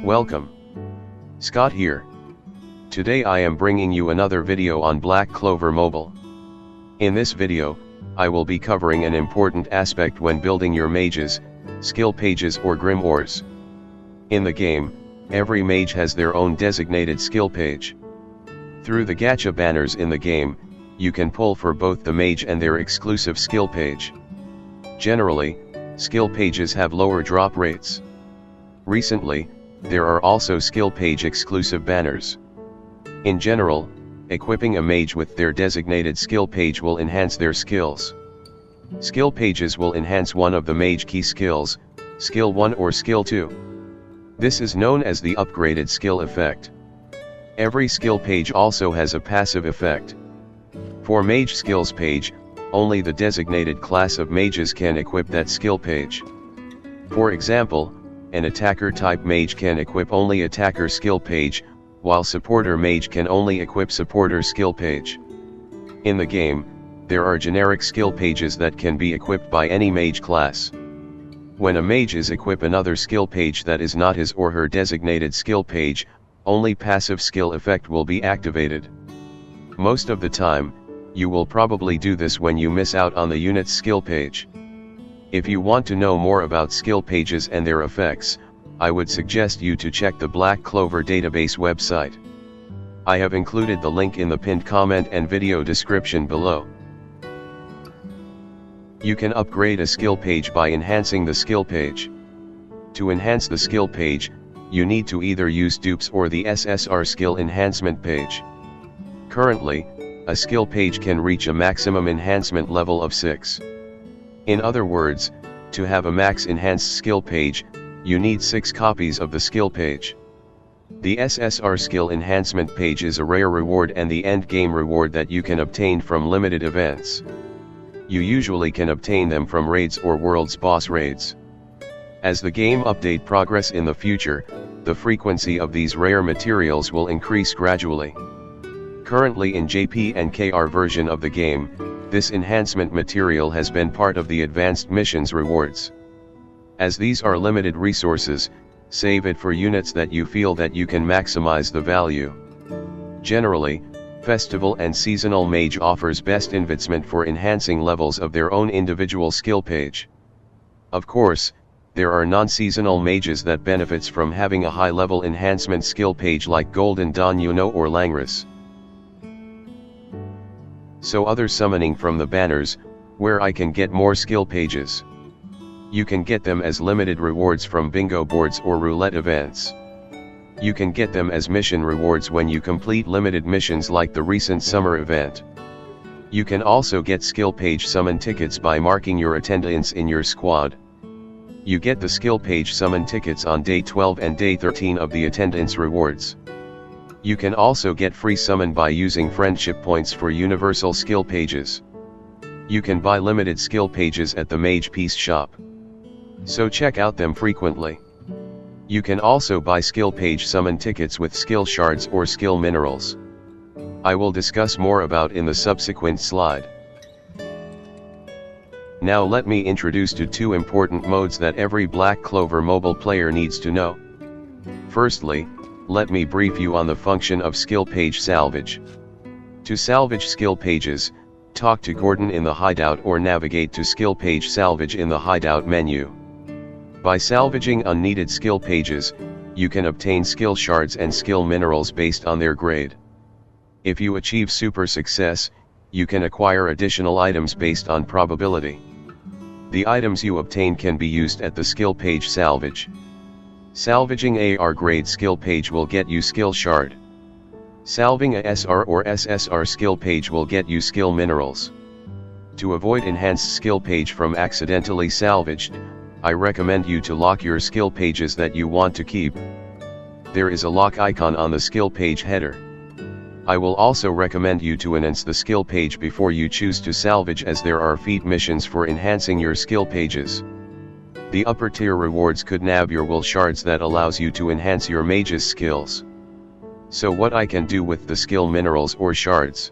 Welcome. Scott here. Today I am bringing you another video on Black Clover Mobile. In this video, I will be covering an important aspect when building your mages, skill pages or grimoires. In the game, every mage has their own designated skill page. Through the gacha banners in the game, you can pull for both the mage and their exclusive skill page. Generally, skill pages have lower drop rates. Recently, there are also skill page exclusive banners. In general, equipping a mage with their designated skill page will enhance their skills. Skill pages will enhance one of the mage key skills, skill 1 or skill 2. This is known as the upgraded skill effect. Every skill page also has a passive effect. For mage skills page, only the designated class of mages can equip that skill page. For example, an attacker type mage can equip only attacker skill page, while supporter mage can only equip supporter skill page. In the game, there are generic skill pages that can be equipped by any mage class. When a mage is equip another skill page that is not his or her designated skill page, only passive skill effect will be activated. Most of the time, you will probably do this when you miss out on the unit's skill page. If you want to know more about skill pages and their effects, I would suggest you to check the Black Clover database website. I have included the link in the pinned comment and video description below. You can upgrade a skill page by enhancing the skill page. To enhance the skill page, you need to either use dupes or the SSR skill enhancement page. Currently, a skill page can reach a maximum enhancement level of 6. In other words, to have a max enhanced skill page, you need 6 copies of the skill page. The SSR skill enhancement page is a rare reward and the end game reward that you can obtain from limited events. You usually can obtain them from raids or world's boss raids. As the game update progress in the future, the frequency of these rare materials will increase gradually. Currently in JP and KR version of the game, this enhancement material has been part of the advanced missions rewards. As these are limited resources, save it for units that you feel that you can maximize the value. Generally, Festival and Seasonal Mage offers best investment for enhancing levels of their own individual skill page. Of course, there are non-seasonal mages that benefits from having a high-level enhancement skill page like Golden Dawn or Langris. So other summoning from the banners, where I can get more skill pages. You can get them as limited rewards from bingo boards or roulette events. You can get them as mission rewards when you complete limited missions like the recent summer event. You can also get skill page summon tickets by marking your attendance in your squad. You get the skill page summon tickets on day 12 and day 13 of the attendance rewards. You can also get free summon by using friendship points for universal skill pages. You can buy limited skill pages at the Mage Piece shop. So check out them frequently. You can also buy skill page summon tickets with skill shards or skill minerals. I will discuss more about in the subsequent slide. Now let me introduce to 2 important modes that every Black Clover mobile player needs to know. Firstly, let me brief you on the function of skill page salvage. To salvage skill pages, talk to Gordon in the hideout or navigate to skill page salvage in the hideout menu. By salvaging unneeded skill pages, you can obtain skill shards and skill minerals based on their grade. If you achieve super success, you can acquire additional items based on probability. The items you obtain can be used at the skill page salvage. Salvaging AR grade skill page will get you skill shard. Salving a SR or SSR skill page will get you skill minerals. To avoid enhanced skill page from accidentally salvaged, I recommend you to lock your skill pages that you want to keep. There is a lock icon on the skill page header. I will also recommend you to enhance the skill page before you choose to salvage, as there are feat missions for enhancing your skill pages. The upper tier rewards could nab your will shards that allows you to enhance your mage's skills. So what I can do with the skill minerals or shards?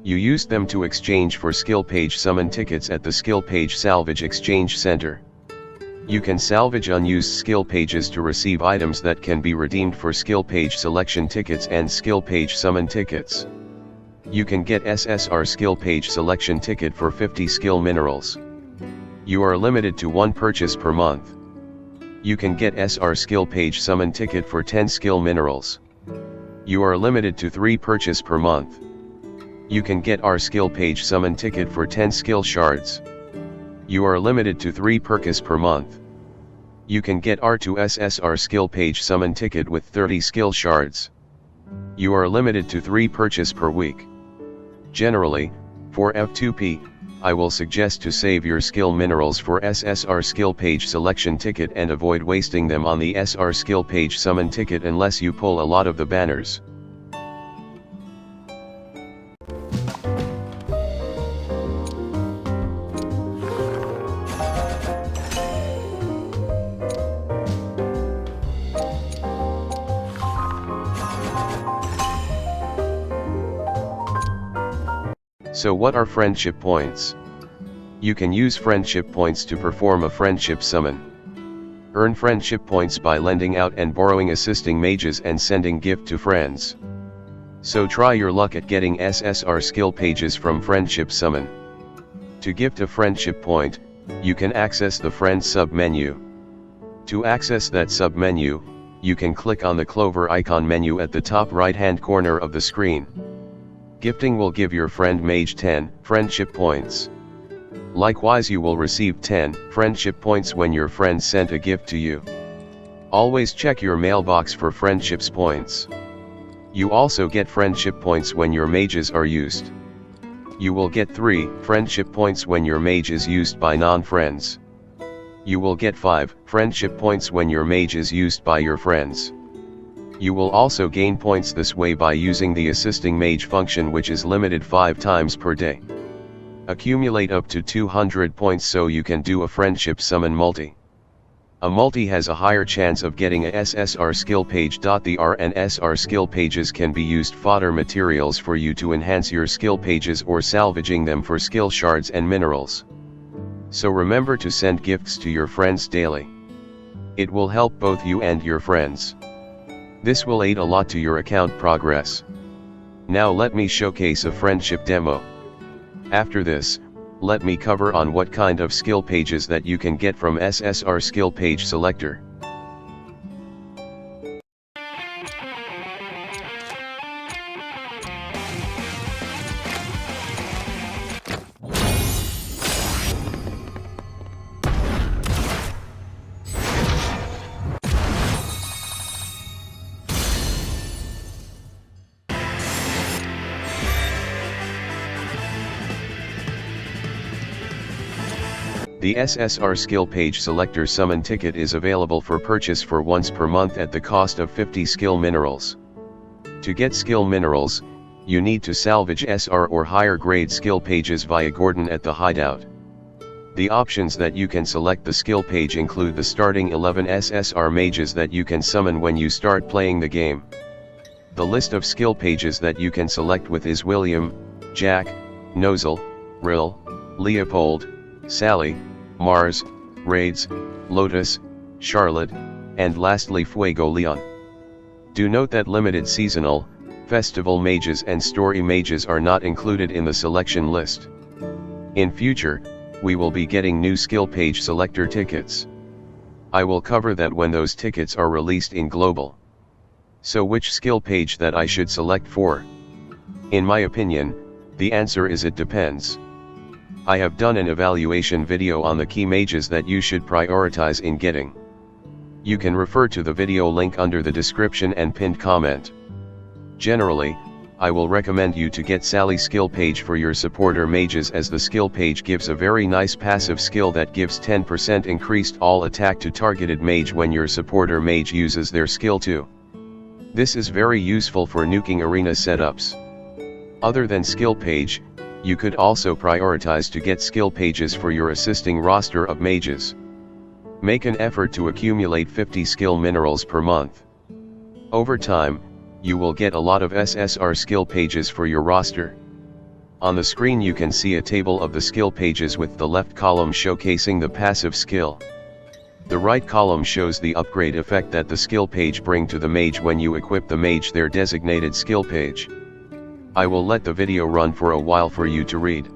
You use them to exchange for skill page summon tickets at the skill page salvage exchange center. You can salvage unused skill pages to receive items that can be redeemed for skill page selection tickets and skill page summon tickets. You can get SSR skill page selection ticket for 50 skill minerals. You are limited to 1 purchase per month. You can get SR skill page summon ticket for 10 skill minerals. You are limited to 3 purchase per month. You can get R skill page summon ticket for 10 skill shards. You are limited to 3 purchase per month. You can get R2 SSR skill page summon ticket with 30 skill shards. You are limited to 3 purchase per week. Generally, for F2P, I will suggest to save your skill minerals for SSR skill page selection ticket and avoid wasting them on the SR skill page summon ticket unless you pull a lot of the banners. So what are friendship points? You can use friendship points to perform a friendship summon. Earn friendship points by lending out and borrowing assisting mages and sending gift to friends. So try your luck at getting SSR skill pages from friendship summon. To gift a friendship point, you can access the friends sub-menu. To access that sub-menu, you can click on the Clover icon menu at the top right-hand corner of the screen. Gifting will give your friend Mage 10 friendship points. Likewise, you will receive 10 friendship points when your friend sent a gift to you. Always check your mailbox for friendships points. You also get friendship points when your mages are used. You will get 3 friendship points when your mage is used by non-friends. You will get 5 friendship points when your mage is used by your friends. You will also gain points this way by using the assisting mage function, which is limited 5 times per day. Accumulate up to 200 points so you can do a friendship summon multi. A multi has a higher chance of getting a SSR skill page. The R and SR skill pages can be used fodder materials for you to enhance your skill pages or salvaging them for skill shards and minerals. So remember to send gifts to your friends daily. It will help both you and your friends. This will aid a lot to your account progress. Now let me showcase a friendship demo. After this, let me cover on what kind of skill pages that you can get from SSR skill page selector. The SSR skill page selector summon ticket is available for purchase for once per month at the cost of 50 skill minerals. To get skill minerals, you need to salvage SR or higher grade skill pages via Gordon at the hideout. The options that you can select the skill page include the starting 11 SSR mages that you can summon when you start playing the game. The list of skill pages that you can select with is William, Jack, Nozel, Rill, Leopold, Sally, Mars, Raids, Lotus, Charlotte, and lastly Fuego Leon. Do note that limited seasonal, festival mages and story mages are not included in the selection list. In future, we will be getting new skill page selector tickets. I will cover that when those tickets are released in global. So which skill page that I should select for? In my opinion, the answer is it depends. I have done an evaluation video on the key mages that you should prioritize in getting. You can refer to the video link under the description and pinned comment. Generally, I will recommend you to get Sally skill page for your supporter mages, as the skill page gives a very nice passive skill that gives 10% increased all attack to targeted mage when your supporter mage uses their skill too. This is very useful for nuking arena setups. Other than skill page, you could also prioritize to get skill pages for your assisting roster of mages. Make an effort to accumulate 50 skill minerals per month. Over time, you will get a lot of SSR skill pages for your roster. On the screen you can see a table of the skill pages with the left column showcasing the passive skill. The right column shows the upgrade effect that the skill page bring to the mage when you equip the mage their designated skill page. I will let the video run for a while for you to read.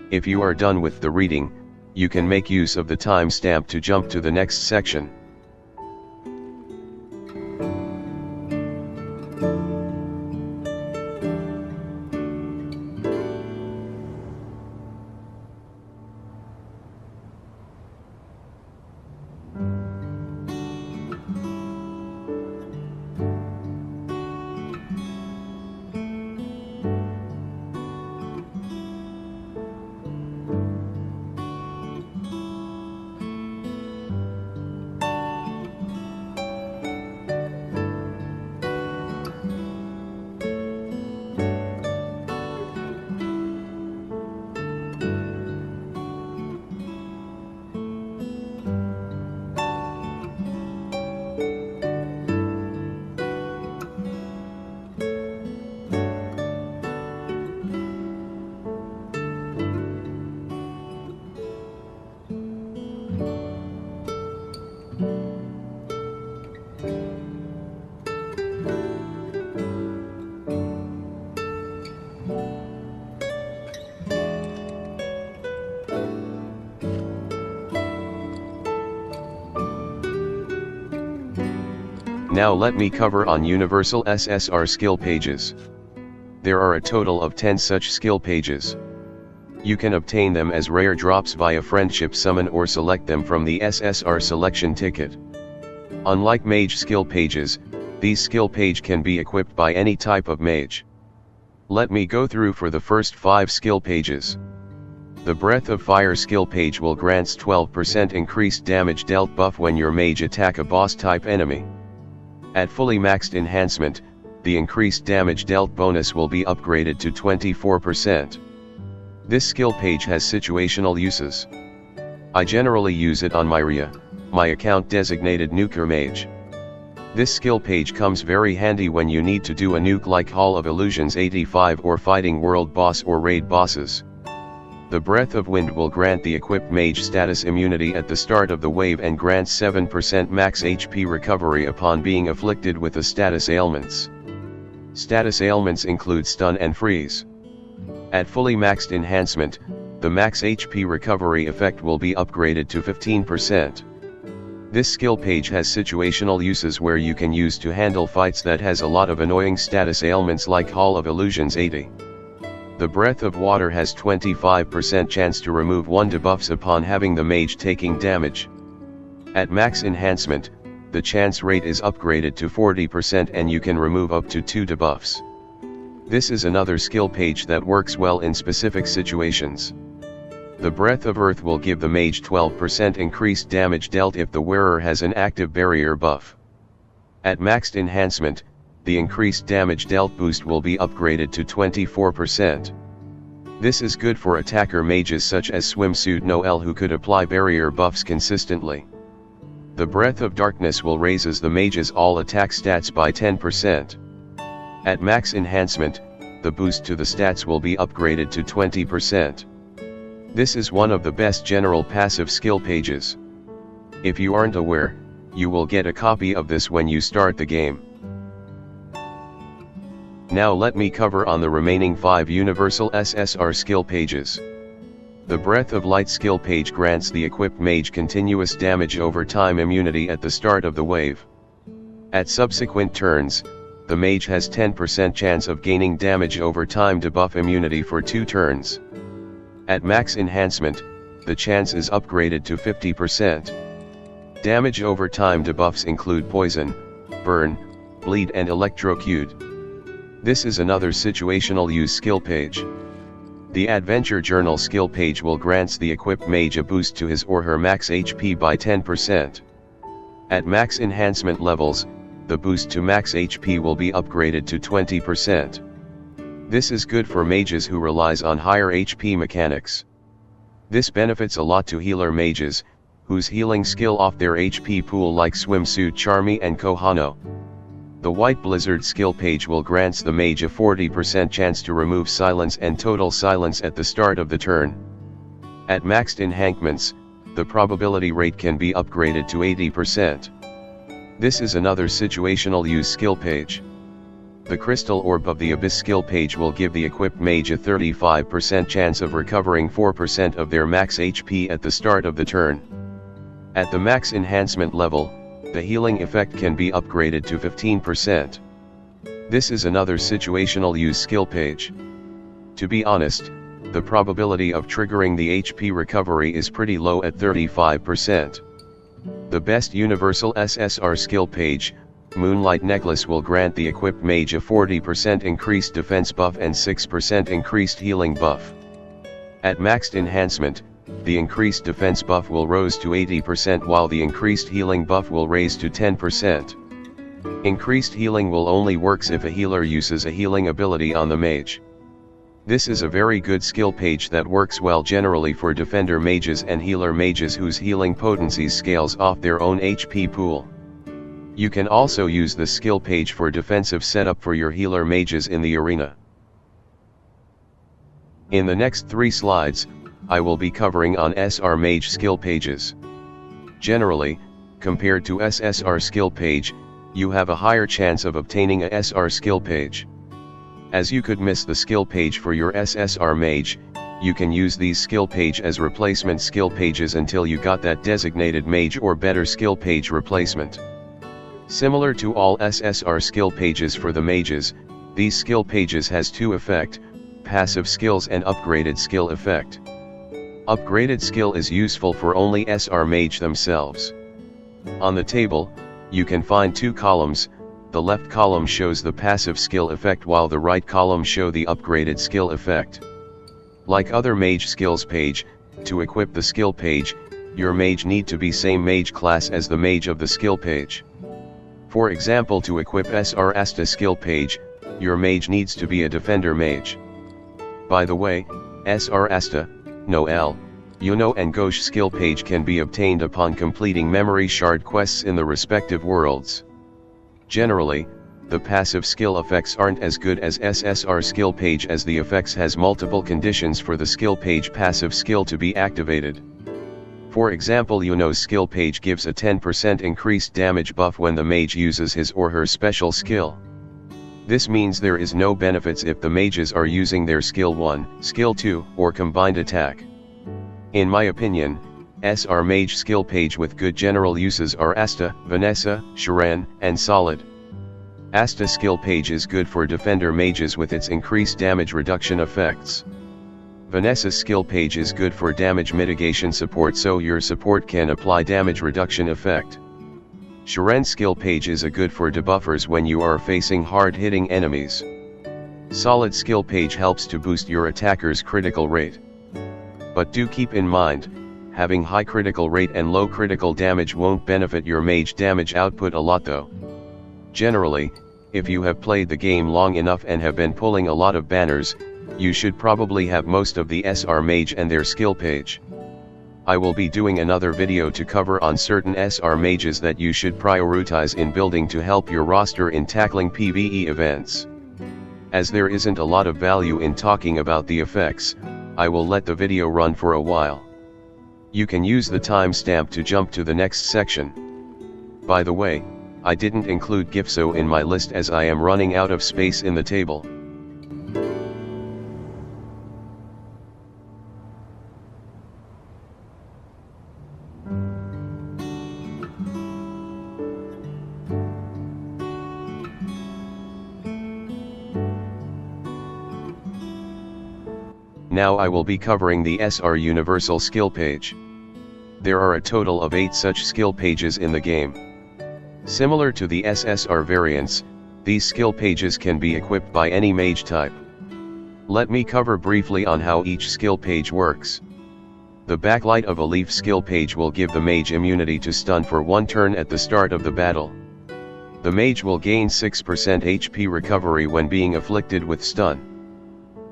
If you are done with the reading, you can make use of the timestamp to jump to the next section. Now let me cover on universal SSR skill pages. There are a total of 10 such skill pages. You can obtain them as rare drops via friendship summon or select them from the SSR selection ticket. Unlike mage skill pages, these skill page can be equipped by any type of mage. Let me go through for the first 5 skill pages. The Breath of Fire skill page will grants 12% increased damage dealt buff when your mage attack a boss type enemy. At fully maxed enhancement, the increased damage dealt bonus will be upgraded to 24%. This skill page has situational uses. I generally use it on Myria, my account designated nuker mage. This skill page comes very handy when you need to do a nuke like Hall of Illusions 85 or fighting world boss or raid bosses. The Breath of Wind will grant the equipped mage status immunity at the start of the wave and grants 7% max HP recovery upon being afflicted with the status ailments. Status ailments include stun and freeze. At fully maxed enhancement, the max HP recovery effect will be upgraded to 15%. This skill page has situational uses where you can use to handle fights that has a lot of annoying status ailments like Hall of Illusions 80. The Breath of Water has 25% chance to remove 1 debuffs upon having the mage taking damage. At max enhancement, the chance rate is upgraded to 40% and you can remove up to 2 debuffs. This is another skill page that works well in specific situations. The Breath of Earth will give the mage 12% increased damage dealt if the wearer has an active barrier buff. At maxed enhancement, the increased damage dealt boost will be upgraded to 24%. This is good for attacker mages such as Swimsuit Noel who could apply barrier buffs consistently. The Breath of Darkness will raises the mage's all attack stats by 10%. At max enhancement, the boost to the stats will be upgraded to 20%. This is one of the best general passive skill pages. If you aren't aware, you will get a copy of this when you start the game. Now let me cover on the remaining 5 universal SSR skill pages. The Breath of Light skill page grants the equipped mage continuous damage over time immunity at the start of the wave. At subsequent turns, the mage has 10% chance of gaining damage over time debuff immunity for 2 turns. At max enhancement, the chance is upgraded to 50%. Damage over time debuffs include poison, burn, bleed and electrocute. This is another situational use skill page. The Adventure Journal skill page will grants the equipped mage a boost to his or her max HP by 10%. At max enhancement levels, the boost to max HP will be upgraded to 20%. This is good for mages who relies on higher HP mechanics. This benefits a lot to healer mages, whose healing skill off their HP pool like Swimsuit Charmy and Kohano. The White Blizzard skill page will grants the mage a 40% chance to remove silence and total silence at the start of the turn. At maxed enhancements, the probability rate can be upgraded to 80%. This is another situational use skill page. The Crystal Orb of the Abyss skill page will give the equipped mage a 35% chance of recovering 4% of their max HP at the start of the turn. At the max enhancement level, the healing effect can be upgraded to 15%. This is another situational use skill page. To be honest, the probability of triggering the HP recovery is pretty low at 35%. The best universal SSR skill page, Moonlight Necklace, will grant the equipped mage a 40% increased defense buff and 6% increased healing buff. At maxed enhancement, the increased defense buff will rise to 80% while the increased healing buff will raise to 10%. Increased healing will only works if a healer uses a healing ability on the mage. This is a very good skill page that works well generally for defender mages and healer mages whose healing potency scales off their own HP pool. You can also use this skill page for defensive setup for your healer mages in the arena. In the next 3 slides, I will be covering on SR Mage skill pages. Generally, compared to SSR skill page, you have a higher chance of obtaining a SR skill page. As you could miss the skill page for your SSR Mage, you can use these skill page as replacement skill pages until you got that designated Mage or better skill page replacement. Similar to all SSR skill pages for the mages, these skill pages has 2 effect, passive skills and upgraded skill effect. Upgraded skill is useful for only SR Mage themselves. On the table, you can find 2 columns. The left column shows the passive skill effect while the right column show the upgraded skill effect. Like other mage skills page, to equip the skill page, your mage need to be same mage class as the mage of the skill page. For example, to equip SR Asta skill page, your mage needs to be a defender mage. By the way, SR Asta, Noel, Yuno and Gauche skill page can be obtained upon completing memory shard quests in the respective worlds. Generally, the passive skill effects aren't as good as SSR skill page as the effects has multiple conditions for the skill page passive skill to be activated. For example, Yuno's skill page gives a 10% increased damage buff when the mage uses his or her special skill. This means there is no benefits if the mages are using their skill 1, skill 2, or combined attack. In my opinion, SR Mage skill page with good general uses are Asta, Vanessa, Sharan, and Solid. Asta skill page is good for defender mages with its increased damage reduction effects. Vanessa's skill page is good for damage mitigation support so your support can apply damage reduction effect. Sharan's skill page is a good for debuffers when you are facing hard-hitting enemies. Solid skill page helps to boost your attacker's critical rate. But do keep in mind, having high critical rate and low critical damage won't benefit your mage damage output a lot though. Generally, if you have played the game long enough and have been pulling a lot of banners, you should probably have most of the SR Mage and their skill page. I will be doing another video to cover on certain SR Mages that you should prioritize in building to help your roster in tackling PvE events. As there isn't a lot of value in talking about the effects, I will let the video run for a while. You can use the timestamp to jump to the next section. By the way, I didn't include Gifso in my list as I am running out of space in the table. Now I will be covering the SR Universal skill page. There are a total of 8 such skill pages in the game. Similar to the SSR variants, these skill pages can be equipped by any mage type. Let me cover briefly on how each skill page works. The Backlight of a Leaf skill page will give the mage immunity to stun for 1 turn at the start of the battle. The mage will gain 6% HP recovery when being afflicted with stun.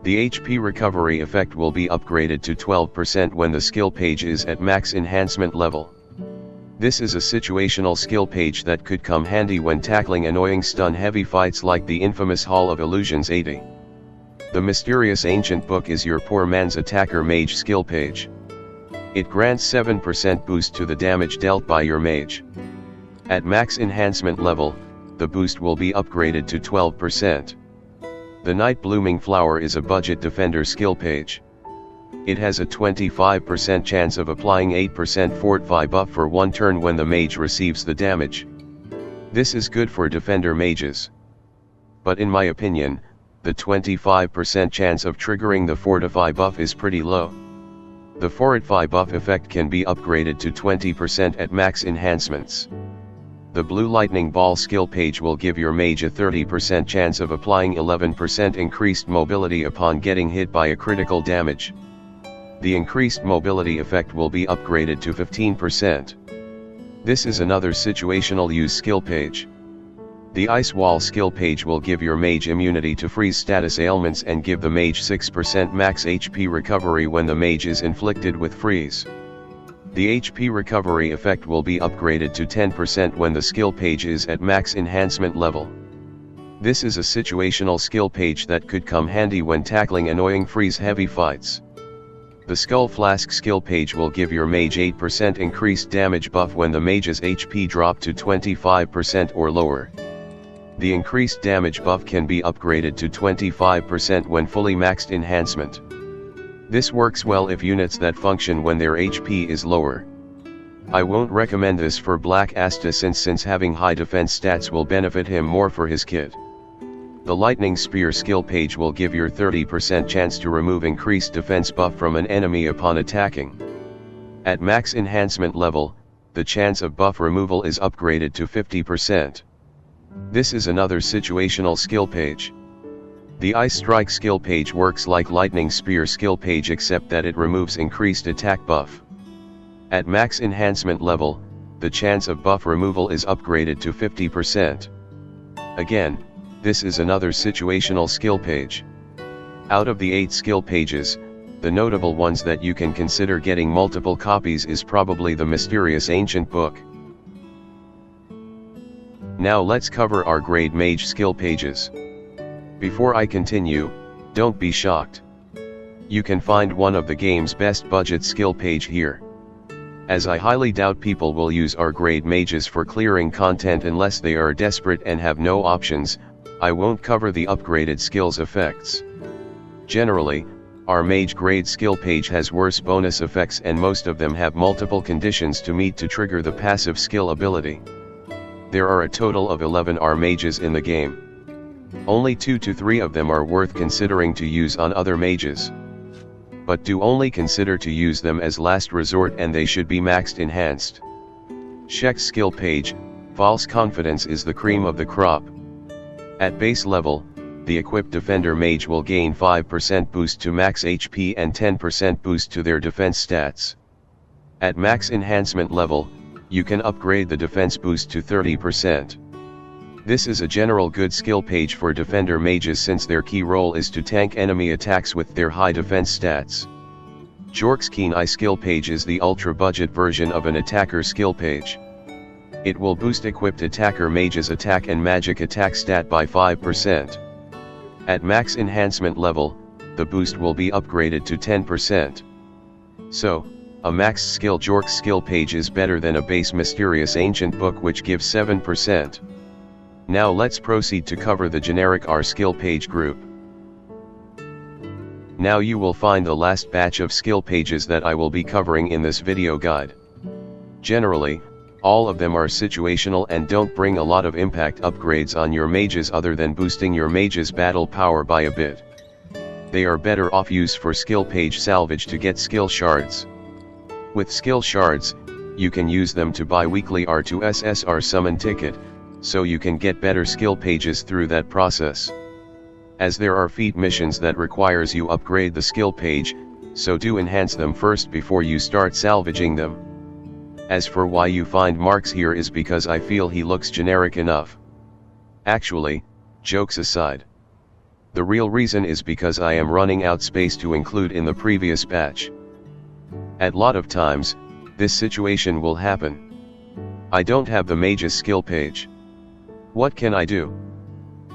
The HP recovery effect will be upgraded to 12% when the skill page is at max enhancement level. This is a situational skill page that could come handy when tackling annoying stun-heavy fights like the infamous Hall of Illusions 80. The Mysterious Ancient Book is your poor man's attacker mage skill page. It grants 7% boost to the damage dealt by your mage. At max enhancement level, the boost will be upgraded to 12%. The Night Blooming Flower is a budget defender skill page. It has a 25% chance of applying 8% fortify buff for one turn when the mage receives the damage. This is good for defender mages. But in my opinion, the 25% chance of triggering the fortify buff is pretty low. The fortify buff effect can be upgraded to 20% at max enhancements. The Blue Lightning Ball skill page will give your mage a 30% chance of applying 11% increased mobility upon getting hit by a critical damage. The increased mobility effect will be upgraded to 15%. This is another situational use skill page. The Ice Wall skill page will give your mage immunity to freeze status ailments and give the mage 6% max HP recovery when the mage is inflicted with freeze. The HP recovery effect will be upgraded to 10% when the skill page is at max enhancement level. This is a situational skill page that could come handy when tackling annoying freeze heavy fights. The Skull Flask skill page will give your mage 8% increased damage buff when the mage's HP drop to 25% or lower. The increased damage buff can be upgraded to 25% when fully maxed enhancement. This works well if units that function when their HP is lower. I won't recommend this for Black Asta since having high defense stats will benefit him more for his kit. The Lightning Spear skill page will give your 30% chance to remove increased defense buff from an enemy upon attacking. At max enhancement level, the chance of buff removal is upgraded to 50%. This is another situational skill page. The Ice Strike skill page works like Lightning Spear skill page except that it removes increased attack buff. At max enhancement level, the chance of buff removal is upgraded to 50%. Again, this is another situational skill page. Out of the 8 skill pages, the notable ones that you can consider getting multiple copies is probably the Mysterious Ancient Book. Now let's cover our grade mage skill pages. Before I continue, don't be shocked. You can find one of the game's best budget skill page here. As I highly doubt people will use our grade mages for clearing content unless they are desperate and have no options, I won't cover the upgraded skills effects. Generally, our mage grade skill page has worse bonus effects and most of them have multiple conditions to meet to trigger the passive skill ability. There are a total of 11 R mages in the game. Only 2 to 3 of them are worth considering to use on other mages. But do only consider to use them as last resort and they should be maxed enhanced. Shek's skill page, False Confidence is the cream of the crop. At base level, the equipped defender mage will gain 5% boost to max HP and 10% boost to their defense stats. At max enhancement level, you can upgrade the defense boost to 30%. This is a general good skill page for defender mages since their key role is to tank enemy attacks with their high defense stats. Jork's Keen Eye skill page is the ultra budget version of an attacker skill page. It will boost equipped attacker mage's attack and magic attack stat by 5%. At max enhancement level, the boost will be upgraded to 10%. So, a max skill Jork's skill page is better than a base Mysterious Ancient Book which gives 7%. Now let's proceed to cover the generic R skill page group. Now you will find the last batch of skill pages that I will be covering in this video guide. Generally, all of them are situational and don't bring a lot of impact upgrades on your mages other than boosting your mage's battle power by a bit. They are better off used for skill page salvage to get skill shards. With skill shards, you can use them to buy weekly R2SSR summon ticket, so you can get better skill pages through that process. As there are feat missions that requires you upgrade the skill page, so do enhance them first before you start salvaging them. As for why you find Marks here is because I feel he looks generic enough. Actually, jokes aside. The real reason is because I am running out space to include in the previous batch. At lot of times, this situation will happen. I don't have the mage's skill page. What can I do?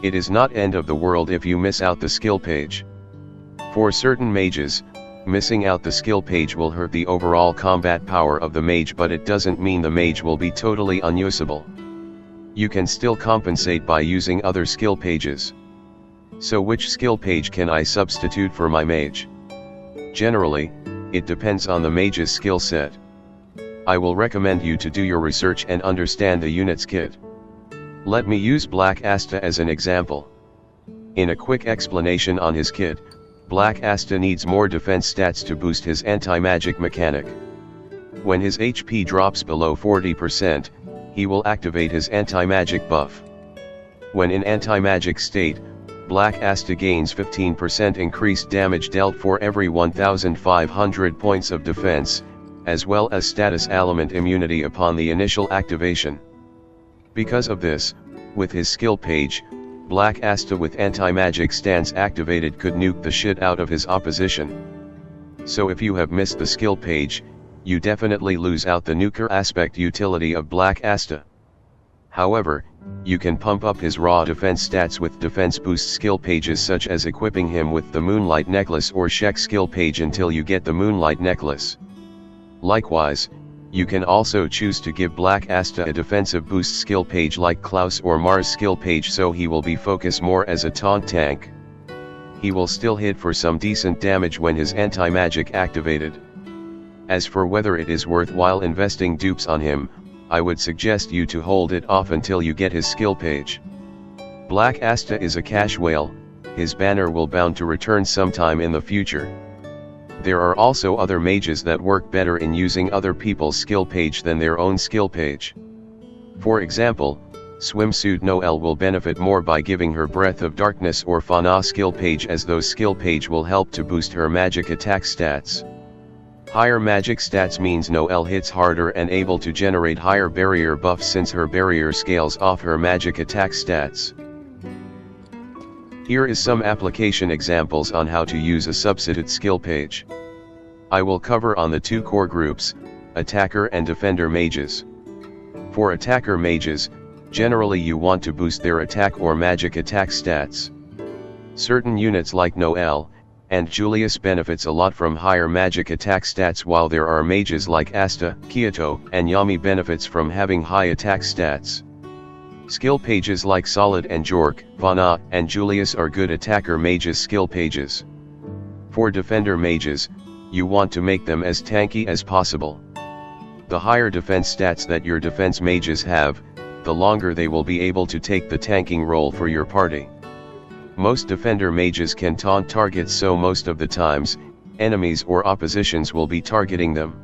It is not end of the world if you miss out the skill page. For certain mages, Missing out the skill page will hurt the overall combat power of the mage, but it doesn't mean the mage will be totally unusable. You can still compensate by using other skill pages. So which skill page can I substitute for my mage? Generally, it depends on the mage's skill set. I will recommend you to do your research and understand the unit's kit. Let me use Black Asta as an example. In a quick explanation on his kit, Black Asta needs more defense stats to boost his anti-magic mechanic. When his HP drops below 40%, he will activate his anti-magic buff. When in anti-magic state, Black Asta gains 15% increased damage dealt for every 1,500 points of defense, as well as status element immunity upon the initial activation. Because of this, with his skill page, Black Asta with anti-magic stance activated could nuke the shit out of his opposition. So if you have missed the skill page, you definitely lose out the nuker aspect utility of Black Asta. However, you can pump up his raw defense stats with defense boost skill pages, such as equipping him with the Moonlight Necklace or Shek skill page until you get the Moonlight Necklace. Likewise, you can also choose to give Black Asta a defensive boost skill page like Klaus or Mars skill page, so he will be focused more as a taunt tank. He will still hit for some decent damage when his anti-magic activated. As for whether it is worthwhile investing dupes on him, I would suggest you to hold it off until you get his skill page. Black Asta is a cash whale, his banner will bound to return sometime in the future. There are also other mages that work better in using other people's skill page than their own skill page. For example, Swimsuit Noelle will benefit more by giving her Breath of Darkness or Fauna skill page, as those skill page will help to boost her magic attack stats. Higher magic stats means Noelle hits harder and able to generate higher barrier buffs, since her barrier scales off her magic attack stats. Here is some application examples on how to use a substitute skill page. I will cover on the two core groups, attacker and defender mages. For attacker mages, generally you want to boost their attack or magic attack stats. Certain units like Noelle and Julius benefits a lot from higher magic attack stats, while there are mages like Asta, Kyoto, and Yami benefits from having high attack stats. Skill pages like Solid and Jork, Vana, and Julius are good attacker mages skill pages. For defender mages, you want to make them as tanky as possible. The higher defense stats that your defense mages have, the longer they will be able to take the tanking role for your party. Most defender mages can taunt targets, so most of the times, enemies or oppositions will be targeting them.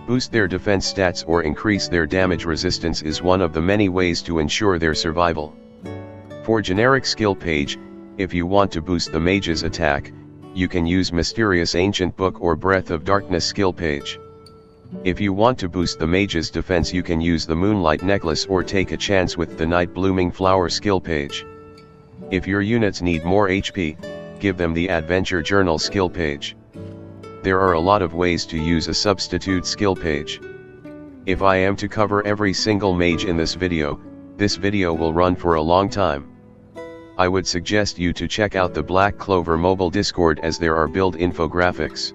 Boost their defense stats or increase their damage resistance is one of the many ways to ensure their survival. For generic skill page, if you want to boost the mage's attack, you can use Mysterious Ancient Book or Breath of Darkness skill page. If you want to boost the mage's defense, you can use the Moonlight Necklace or take a chance with the Night Blooming Flower skill page. If your units need more HP, give them the Adventure Journal skill page. There are a lot of ways to use a substitute skill page. If I am to cover every single mage in this video will run for a long time. I would suggest you to check out the Black Clover mobile Discord, as there are build infographics.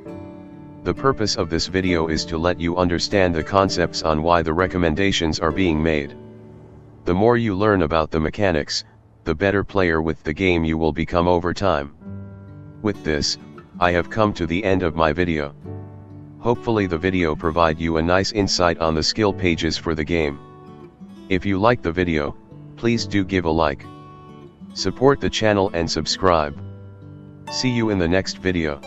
The purpose of this video is to let you understand the concepts on why the recommendations are being made. The more you learn about the mechanics, the better player with the game you will become over time. With this, I have come to the end of my video. Hopefully the video provide you a nice insight on the skill pages for the game. If you like the video, please do give a like. Support the channel and subscribe. See you in the next video.